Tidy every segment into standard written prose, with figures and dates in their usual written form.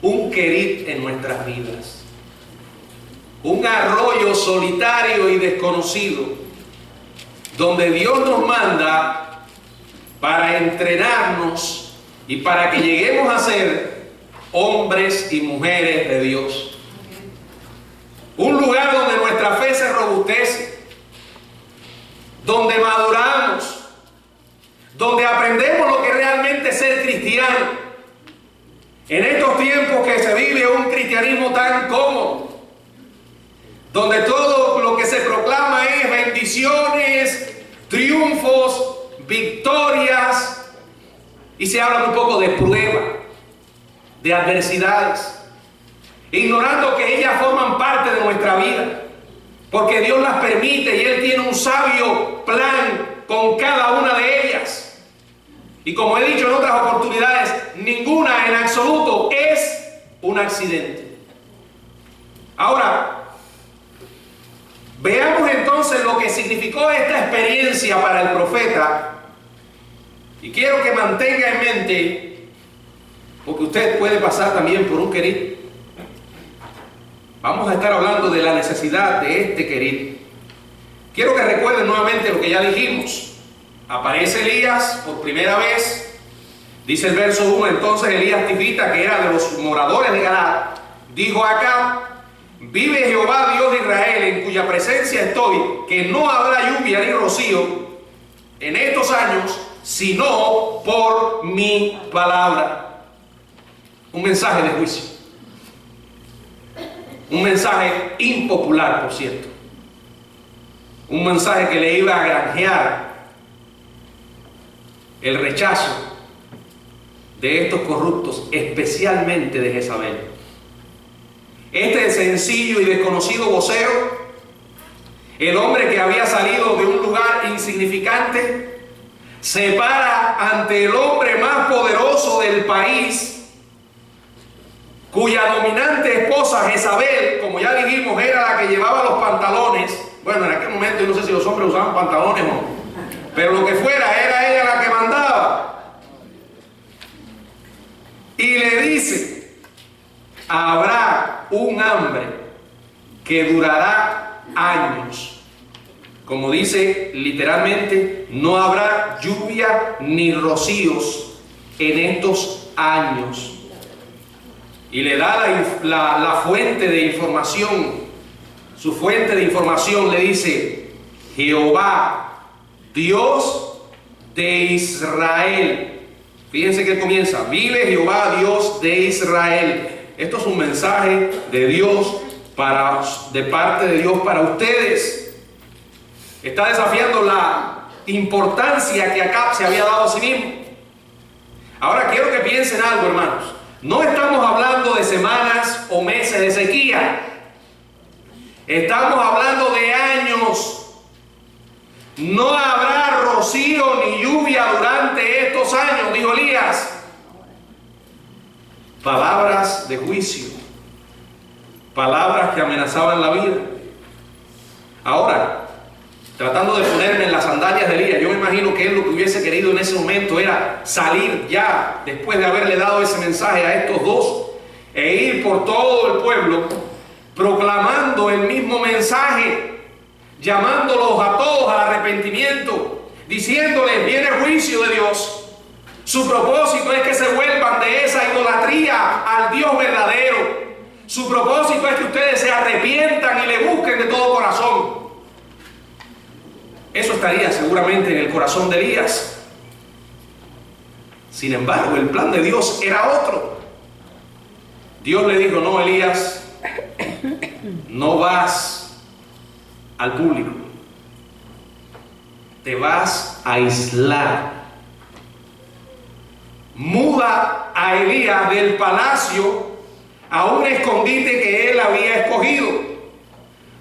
un querit en nuestras vidas. Un arroyo solitario y desconocido, donde Dios nos manda para entrenarnos y para que lleguemos a ser hombres y mujeres de Dios. Un lugar donde nuestra fe se robustece, donde maduramos, donde aprendemos lo que realmente es ser cristiano. En estos tiempos que se vive un cristianismo tan cómodo, donde todo lo que se proclama es bendiciones, triunfos, victorias, y se habla un poco de prueba, de adversidades, ignorando que ellas forman parte de nuestra vida, porque Dios las permite y Él tiene un sabio plan con cada una de ellas. Y como he dicho en otras oportunidades, ninguna en absoluto es un accidente. Ahora, veamos entonces lo que significó esta experiencia para el profeta. Y quiero que mantenga en mente, porque usted puede pasar también por un querit. Vamos a estar hablando de la necesidad de este querit. Quiero que recuerden nuevamente lo que ya dijimos. Aparece Elías por primera vez. Dice el verso 1, entonces Elías Tifita, que era de los moradores de Galaad, dijo a Acab: vive Jehová Dios de Israel, en cuya presencia estoy, que no habrá lluvia ni rocío en estos años, sino por mi palabra. Un mensaje de juicio. Un mensaje impopular, por cierto. Un mensaje que le iba a granjear el rechazo de estos corruptos, especialmente de Jezabel. Este sencillo y desconocido vocero, el hombre que había salido de un lugar insignificante, se para ante el hombre más poderoso del país, cuya dominante esposa Jezabel, como ya dijimos, era la que llevaba los pantalones. Bueno, en aquel momento yo no sé si los hombres usaban pantalones o no, pero lo que fuera, era ella la que mandaba. Y le dice: habrá un hambre que durará años. Como dice literalmente, no habrá lluvia ni rocíos en estos años. Y le da la fuente de información. Su fuente de información le dice: Jehová, Dios de Israel. Fíjense que comienza: vive Jehová, Dios de Israel. Esto es un mensaje de Dios de parte de Dios para ustedes. Está desafiando la importancia que Acab se había dado a sí mismo. Ahora quiero que piensen algo, hermanos. No estamos hablando de semanas o meses de sequía. Estamos hablando de años. No habrá rocío ni lluvia durante estos años, dijo Elías. Palabras de juicio. Palabras que amenazaban la vida. Ahora, tratando de ponerme en las sandalias de Elías, yo me imagino que él lo que hubiese querido en ese momento era salir ya, después de haberle dado ese mensaje a estos dos, e ir por todo el pueblo, proclamando el mismo mensaje, llamándolos a todos al arrepentimiento, diciéndoles: viene el juicio de Dios. Su propósito es que se vuelvan de esa idolatría al Dios verdadero. Su propósito es que ustedes se arrepientan y le busquen de todo corazón. Eso estaría seguramente en el corazón de Elías. Sin embargo, el plan de Dios era otro. Dios le dijo: no, Elías, no vas al público. Te vas a aislar. Muda a Elías del palacio a un escondite que él había escogido.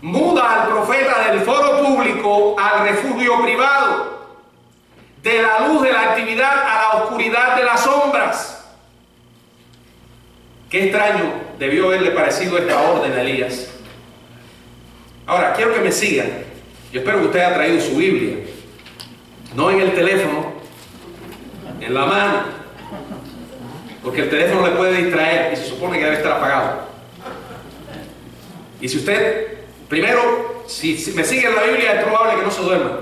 Muda al profeta del foro público al refugio privado, de la luz de la actividad a la oscuridad de las sombras. Qué extraño debió haberle parecido esta orden a Elías. Ahora, quiero que me sigan. Yo espero que usted haya traído su Biblia, no en el teléfono, en la mano. porque el teléfono le puede distraer y se supone que debe estar apagado. Y si usted, primero, si me sigue en la Biblia, es probable que no se duerma.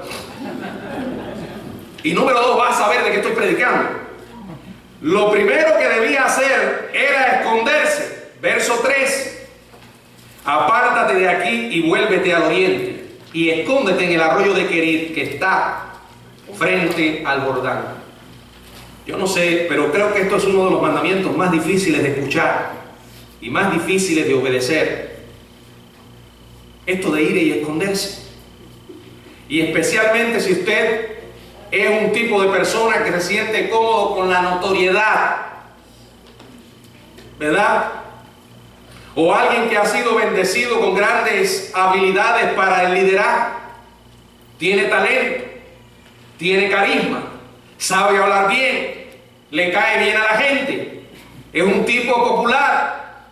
Y número 2, va a saber de qué estoy predicando. Lo primero que debía hacer era esconderse. Verso 3: apártate de aquí y vuélvete al oriente, y escóndete en el arroyo de Querit, que está frente al Jordán. Yo no sé, pero creo que esto es uno de los mandamientos más difíciles de escuchar y más difíciles de obedecer. Esto de ir y esconderse. Y especialmente si usted es un tipo de persona que se siente cómodo con la notoriedad, ¿verdad? O alguien que ha sido bendecido con grandes habilidades para el liderazgo, tiene talento, tiene carisma, sabe hablar bien, le cae bien a la gente, es un tipo popular,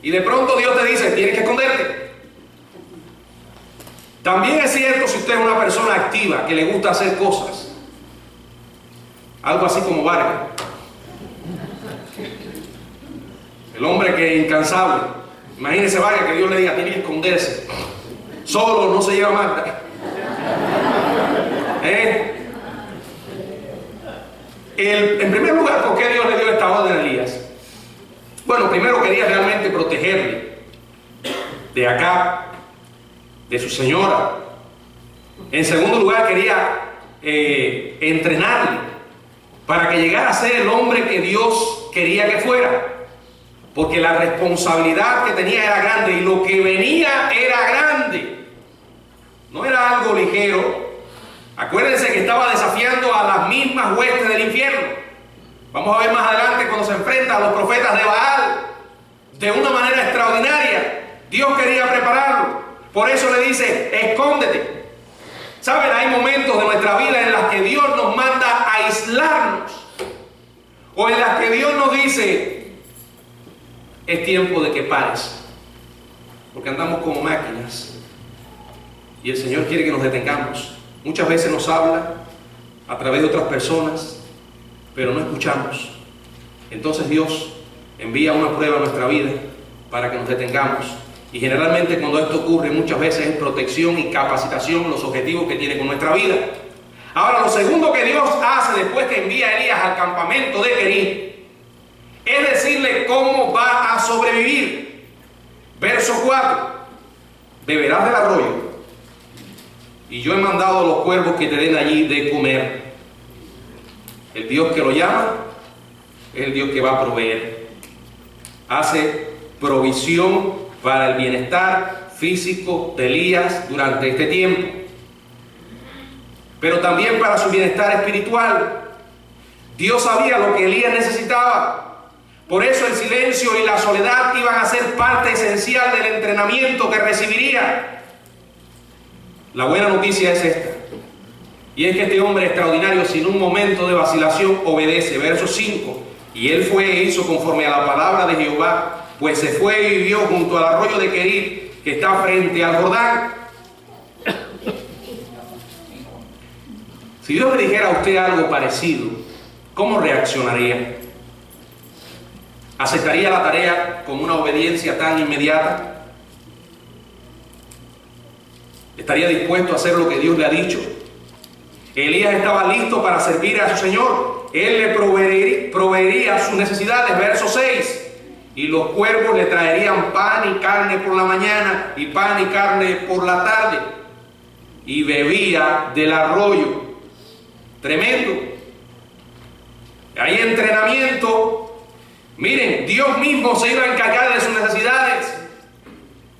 y de pronto Dios te dice, tienes que esconderte. También es cierto si usted es una persona activa, que le gusta hacer cosas, algo así como Vargas, el hombre que es incansable. Imagínese Vargas, que Dios le diga, tiene que esconderse, solo no se lleva Magda. En primer lugar, ¿por qué Dios le dio esta orden a Elías? Bueno, primero quería realmente protegerle de Acab, de su señora. En segundo lugar, quería entrenarle para que llegara a ser el hombre que Dios quería que fuera, porque la responsabilidad que tenía era grande y lo que venía era grande, no era algo ligero. Acuérdense que estaba desafiando a las mismas huestes del infierno. Vamos a ver más adelante cuando se enfrenta a los profetas de Baal de una manera extraordinaria. Dios quería prepararlo. Por eso le dice, escóndete. ¿Saben? Hay momentos de nuestra vida en las que Dios nos manda a aislarnos, o en las que Dios nos dice, es tiempo de que pares, porque andamos como máquinas y el Señor quiere que nos detengamos. Muchas veces nos habla a través de otras personas, pero no escuchamos. Entonces Dios envía una prueba a nuestra vida para que nos detengamos. Y generalmente cuando esto ocurre, muchas veces es protección y capacitación los objetivos que tiene con nuestra vida. Ahora, lo segundo que Dios hace después que envía a Elías al campamento de Querit es decirle cómo va a sobrevivir. Verso 4: beberás del arroyo, y yo he mandado a los cuervos que te den allí de comer. El Dios que lo llama es el Dios que va a proveer. Hace provisión para el bienestar físico de Elías durante este tiempo, pero también para su bienestar espiritual. Dios sabía lo que Elías necesitaba. Por eso el silencio y la soledad iban a ser parte esencial del entrenamiento que recibiría. La buena noticia es esta, y es que este hombre extraordinario, sin un momento de vacilación, obedece. Verso 5: y él fue e hizo conforme a la palabra de Jehová, pues se fue y vivió junto al arroyo de Querit, que está frente al Jordán. Si Dios le dijera a usted algo parecido, ¿cómo reaccionaría? ¿Aceptaría la tarea con una obediencia tan inmediata? ¿Estaría dispuesto a hacer lo que Dios le ha dicho? Elías estaba listo para servir a su Señor. Él le proveería sus necesidades. Verso 6: y los cuervos le traerían pan y carne por la mañana y pan y carne por la tarde, y bebía del arroyo. Tremendo. Hay entrenamiento. Miren, Dios mismo se iba a encargar de sus necesidades.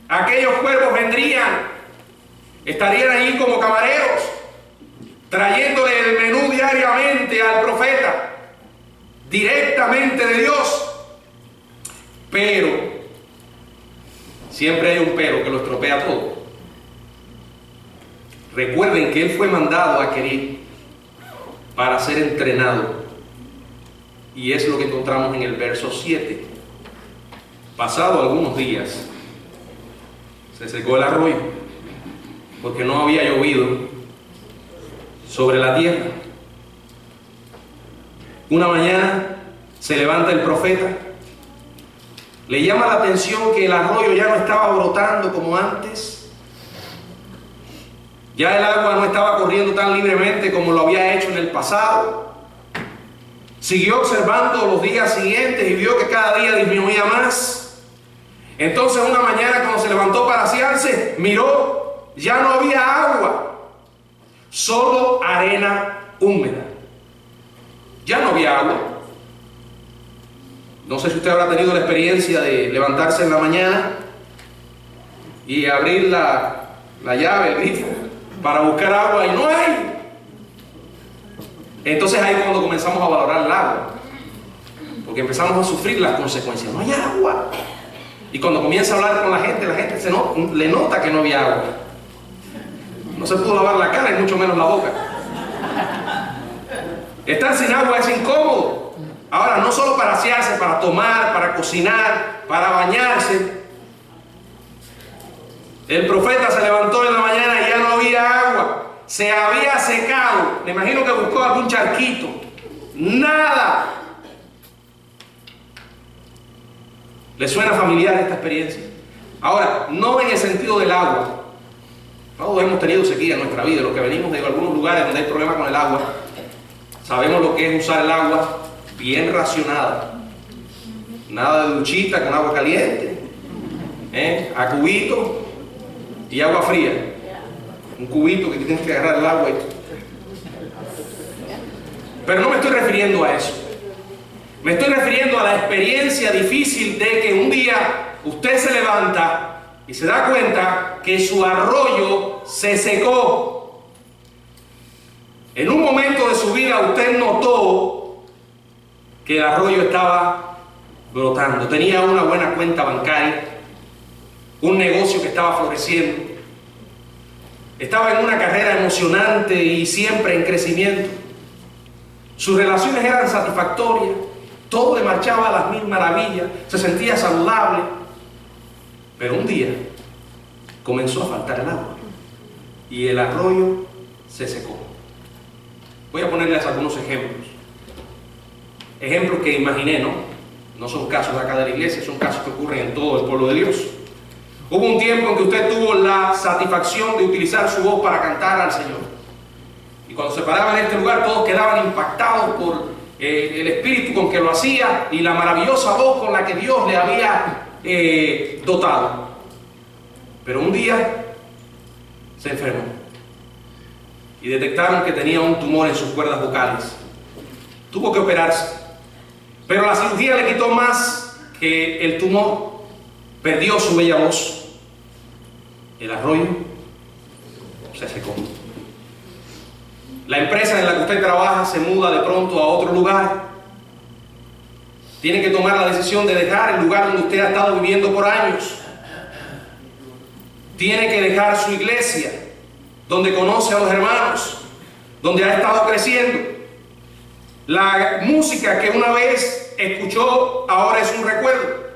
Aquellos cuervos vendrían, estarían allí como camareros, trayéndole el menú diariamente al profeta, directamente de Dios. Pero, siempre hay un pero que lo estropea todo. Recuerden que él fue mandado a Querit para ser entrenado. Y es lo que encontramos en el verso 7. Pasado algunos días, se secó el arroyo, porque no había llovido sobre la tierra. Una mañana, Se levanta el profeta. Le llama la atención que el arroyo ya no estaba brotando como antes. Ya el agua no estaba corriendo tan libremente como lo había hecho en el pasado. Siguió observando los días siguientes y vio que cada día disminuía más. Entonces una mañana, cuando se levantó para asearse, miró, ya no había agua, solo arena húmeda. Ya no había agua. No sé si usted habrá tenido la experiencia de levantarse en la mañana y abrir la llave, el grifo, para buscar agua y no hay. Entonces ahí es cuando comenzamos a valorar el agua, porque empezamos a sufrir las consecuencias. No hay agua. Y cuando comienza a hablar con la gente le nota que no había agua. No se pudo lavar la cara y mucho menos la boca. Estar sin agua es incómodo. Ahora, no solo para asearse, para tomar, para cocinar, para bañarse. El profeta se levantó en la mañana y ya no había agua. Se había secado. Me imagino que buscó algún charquito. Nada. ¿Le suena familiar esta experiencia? Ahora, no en el sentido del agua. Todos hemos tenido sequía en nuestra vida. Los que venimos de algunos lugares donde hay problemas con el agua, sabemos lo que es usar el agua bien racionada. Nada de duchita con agua caliente, a cubito y agua fría. Un cubito que tienes que agarrar el agua. Pero no me estoy refiriendo a eso. Me estoy refiriendo a la experiencia difícil de que un día usted se levanta y se da cuenta que su arroyo se secó. En un momento de su vida usted notó que el arroyo estaba brotando. Tenía una buena cuenta bancaria, un negocio que estaba floreciendo. Estaba en una carrera emocionante y siempre en crecimiento. Sus relaciones eran satisfactorias. Todo le marchaba a las mil maravillas. Se sentía saludable. Pero un día comenzó a faltar el agua y el arroyo se secó. Voy a ponerles algunos ejemplos. Ejemplos que imaginé, ¿no? No son casos de acá de la iglesia, son casos que ocurren en todo el pueblo de Dios. Hubo un tiempo en que usted tuvo la satisfacción de utilizar su voz para cantar al Señor. Y cuando se paraba en este lugar, todos quedaban impactados por el espíritu con que lo hacía y la maravillosa voz con la que Dios le había dotado. Pero un día se enfermó y detectaron que tenía un tumor en sus cuerdas vocales. Tuvo que operarse, pero la cirugía le quitó más que el tumor. Perdió su bella voz. El arroyo se secó. La empresa en la que usted trabaja se muda de pronto a otro lugar. Tiene que tomar la decisión de dejar el lugar donde usted ha estado viviendo por años. Tiene que dejar su iglesia, donde conoce a los hermanos, donde ha estado creciendo. La música que una vez escuchó ahora es un recuerdo.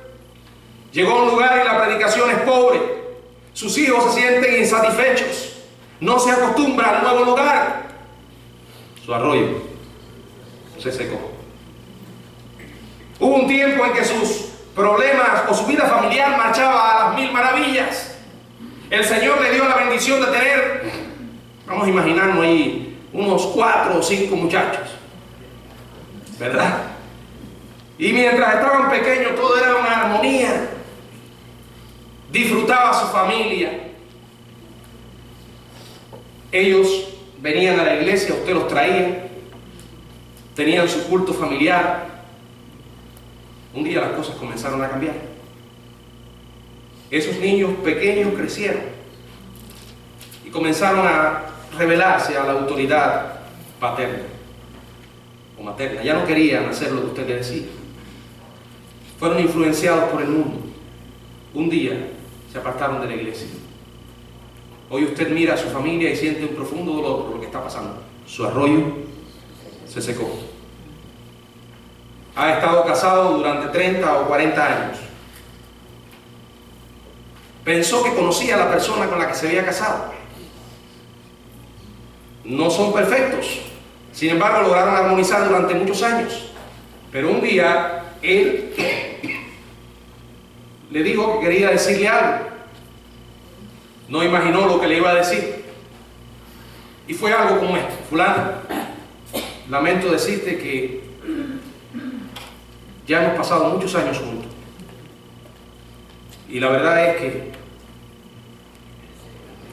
Llegó a un lugar y la predicación es pobre. Sus hijos se sienten insatisfechos. No se acostumbra al nuevo lugar. Su arroyo se secó. Hubo un tiempo en que sus problemas o su vida familiar marchaba a las mil maravillas. El Señor le dio la bendición de tener, vamos a imaginarnos ahí, unos 4 o 5 muchachos, ¿verdad? Y mientras estaban pequeños todo era una armonía. Disfrutaba su familia. Ellos venían a la iglesia, usted los traía, tenían su culto familiar. Un día las cosas comenzaron a cambiar. Esos niños pequeños crecieron y comenzaron a rebelarse a la autoridad paterna o materna. Ya no querían hacer lo que usted les decía. Fueron influenciados por el mundo. Un día se apartaron de la iglesia. Hoy usted mira a su familia y siente un profundo dolor por lo que está pasando. Su arroyo se secó. Ha estado casado durante 30 o 40 años. Pensó que conocía a la persona con la que se había casado. No son perfectos. Sin embargo, lograron armonizar durante muchos años. Pero un día él le dijo que quería decirle algo. No imaginó lo que le iba a decir. Y fue algo como esto: fulano, lamento decirte que ya hemos pasado muchos años juntos. Y la verdad es que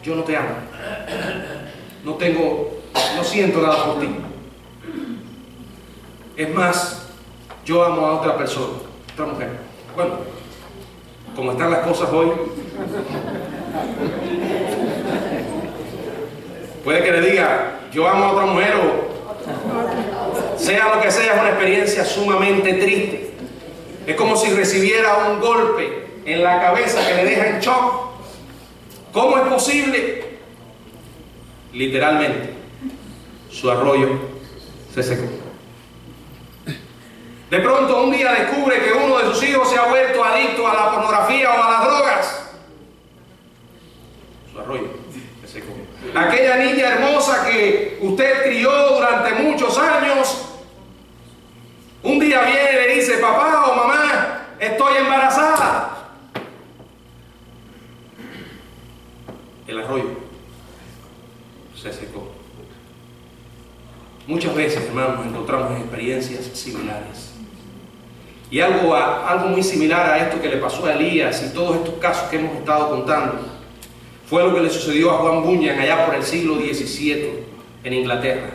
yo no te amo. No siento nada por ti. Es más, yo amo a otra persona, otra mujer. Bueno, como están las cosas hoy, puede que le diga, yo amo a otra mujer, o sea lo que sea, es una experiencia sumamente triste. Es como si recibiera un golpe en la cabeza que le deja en shock. ¿Cómo es posible? Literalmente, su arroyo se secó. De pronto un día descubre que uno de sus hijos se ha vuelto adicto a la pornografía o a las drogas. Su arroyo se secó. Aquella niña hermosa que usted crió durante muchos años, un día viene y le dice, papá o mamá, estoy embarazada. El arroyo se secó. Muchas veces, hermanos, nos encontramos en experiencias similares. Y algo muy similar a esto que le pasó a Elías y todos estos casos que hemos estado contando, fue lo que le sucedió a Juan Bunyan allá por el siglo XVII en Inglaterra.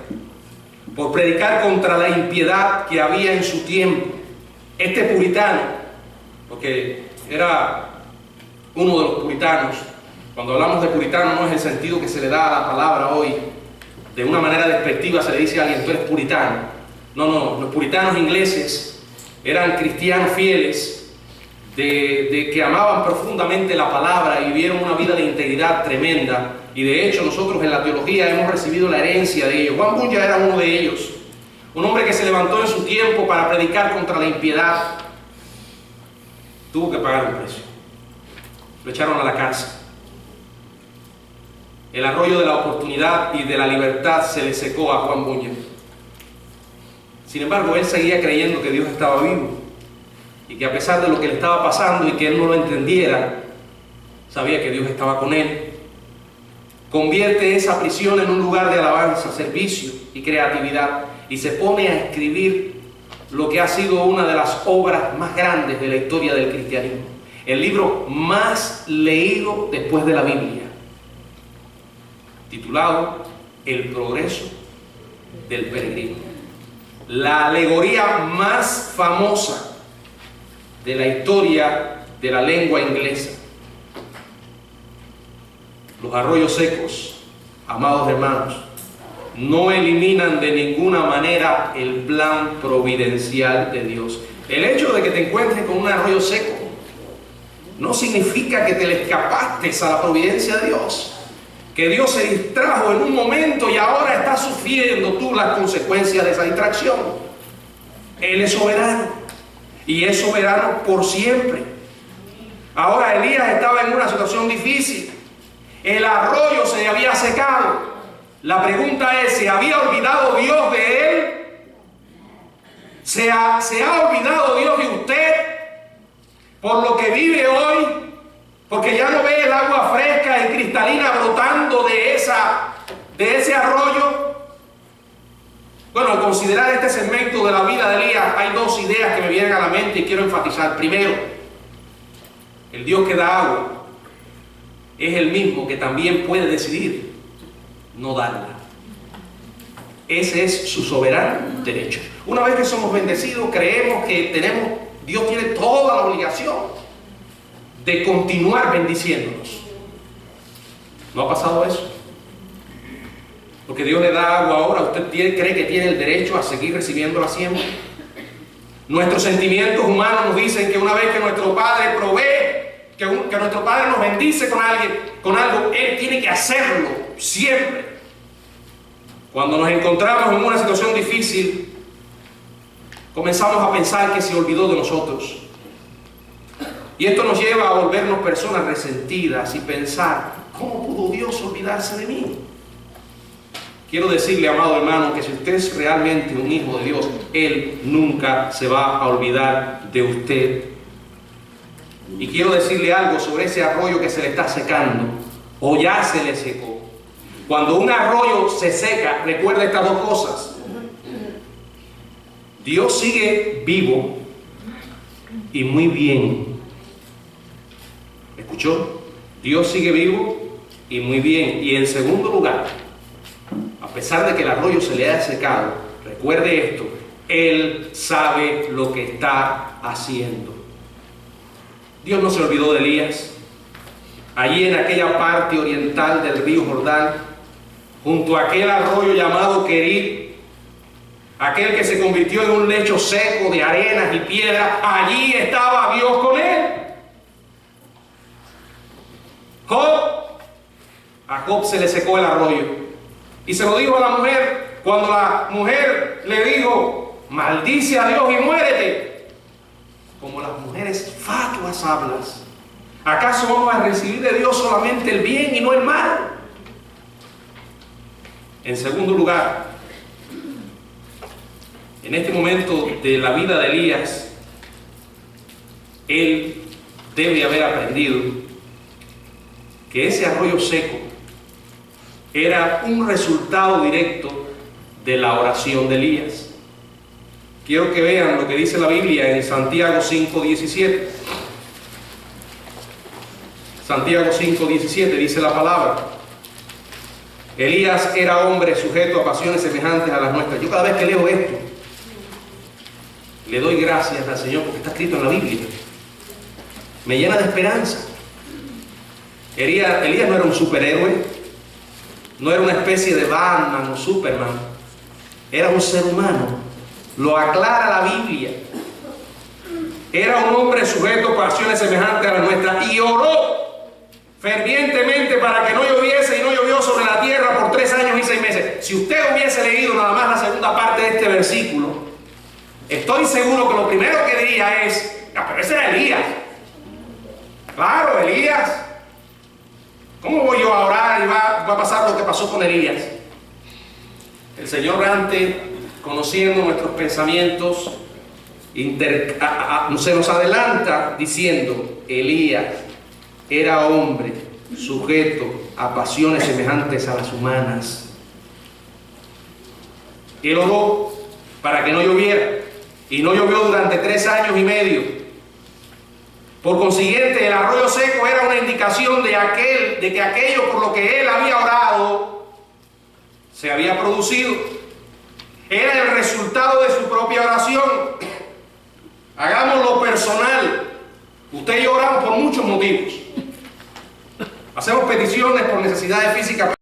Por predicar contra la impiedad que había en su tiempo, este puritano, porque era uno de los puritanos. Cuando hablamos de puritano no es el sentido que se le da a la palabra hoy. De una manera despectiva se le dice a alguien, tú eres puritano. No, los puritanos ingleses eran cristianos fieles, de que amaban profundamente la palabra y vivieron una vida de integridad tremenda. Y de hecho nosotros en la teología hemos recibido la herencia de ellos. Juan Bunyan era uno de ellos. Un hombre que se levantó en su tiempo para predicar contra la impiedad. Tuvo que pagar un precio. Lo echaron a la cárcel. El arroyo de la oportunidad y de la libertad se le secó a Juan Bunyan. Sin embargo, él seguía creyendo que Dios estaba vivo y que a pesar de lo que le estaba pasando y que él no lo entendiera, sabía que Dios estaba con él. Convierte esa prisión en un lugar de alabanza, servicio y creatividad y se pone a escribir lo que ha sido una de las obras más grandes de la historia del cristianismo, el libro más leído después de la Biblia, titulado El progreso del peregrino. La alegoría más famosa de la historia de la lengua inglesa. Los arroyos secos, amados hermanos, no eliminan de ninguna manera el plan providencial de Dios. El hecho de que te encuentres con un arroyo seco no significa que te le escapaste a la providencia de Dios. Que Dios se distrajo en un momento y ahora estás sufriendo tú las consecuencias de esa distracción. Él es soberano y es soberano por siempre. Ahora Elías estaba en una situación difícil. El arroyo se le había secado. La pregunta es, ¿se había olvidado Dios de él? ¿Se ha olvidado Dios de usted por lo que vive hoy? Porque ya no ve el agua fresca y cristalina brotando de ese arroyo. Bueno, al considerar este segmento de la vida de Elías, hay dos ideas que me vienen a la mente y quiero enfatizar. Primero, el Dios que da agua es el mismo que también puede decidir no darla. Ese es su soberano derecho. Una vez que somos bendecidos, creemos que Dios tiene toda la obligación de continuar bendiciéndonos. ¿No ha pasado eso? Porque Dios le da agua ahora, ¿usted cree que tiene el derecho a seguir recibiéndola siempre? Nuestros sentimientos humanos nos dicen que una vez que nuestro Padre provee, que nuestro Padre nos bendice con algo, Él tiene que hacerlo siempre. Cuando nos encontramos en una situación difícil, comenzamos a pensar que se olvidó de nosotros. Y esto nos lleva a volvernos personas resentidas y pensar, ¿cómo pudo Dios olvidarse de mí? quiero decirle, amado hermano, que si usted es realmente un hijo de Dios, Él nunca se va a olvidar de usted. Y quiero decirle algo sobre ese arroyo que se le está secando, o ya se le secó. Cuando un arroyo se seca, recuerda estas dos cosas. Dios sigue vivo y muy bien. ¿Escuchó? Dios sigue vivo y muy bien. Y en segundo lugar, a pesar de que el arroyo se le haya secado, recuerde esto: Él sabe lo que está haciendo. Dios no se olvidó de Elías. Allí en aquella parte oriental del río Jordán, junto a aquel arroyo llamado Querit, aquel que se convirtió en un lecho seco de arenas y piedras, allí estaba Dios con él. A Job se le secó el arroyo. Y se lo dijo a la mujer, cuando la mujer le dijo: maldice a Dios y muérete. Como las mujeres fatuas hablas. ¿Acaso vamos a recibir de Dios solamente el bien y no el mal? En segundo lugar, en este momento de la vida de Elías, él debe haber aprendido que ese arroyo seco era un resultado directo de la oración de Elías. Quiero que vean lo que dice la Biblia en Santiago 5:17. Santiago 5:17 dice la palabra: Elías era hombre sujeto a pasiones semejantes a las nuestras. Yo cada vez que leo esto, le doy gracias al Señor porque está escrito en la Biblia. Me llena de esperanza. Elías no era un superhéroe, no era una especie de Batman o Superman, era un ser humano. Lo aclara la Biblia. Era un hombre sujeto a pasiones semejantes a las nuestras y oró fervientemente para que no lloviese, y no llovió sobre la tierra por 3 años y 6 meses. Si usted hubiese leído nada más la segunda parte de este versículo, estoy seguro que lo primero que diría es: pero ese era Elías. Claro, Elías. ¿Cómo voy yo a orar y va a pasar lo que pasó con Elías? El Señor, antes, conociendo nuestros pensamientos, se nos adelanta diciendo: Elías era hombre sujeto a pasiones semejantes a las humanas. Él oró para que no lloviera, y no llovió durante 3 años y medio. Por consiguiente, el arroyo seco era una indicación de que aquello por lo que él había orado se había producido. Era el resultado de su propia oración. Hagámoslo personal. Usted y yo oramos por muchos motivos. Hacemos peticiones por necesidades físicas,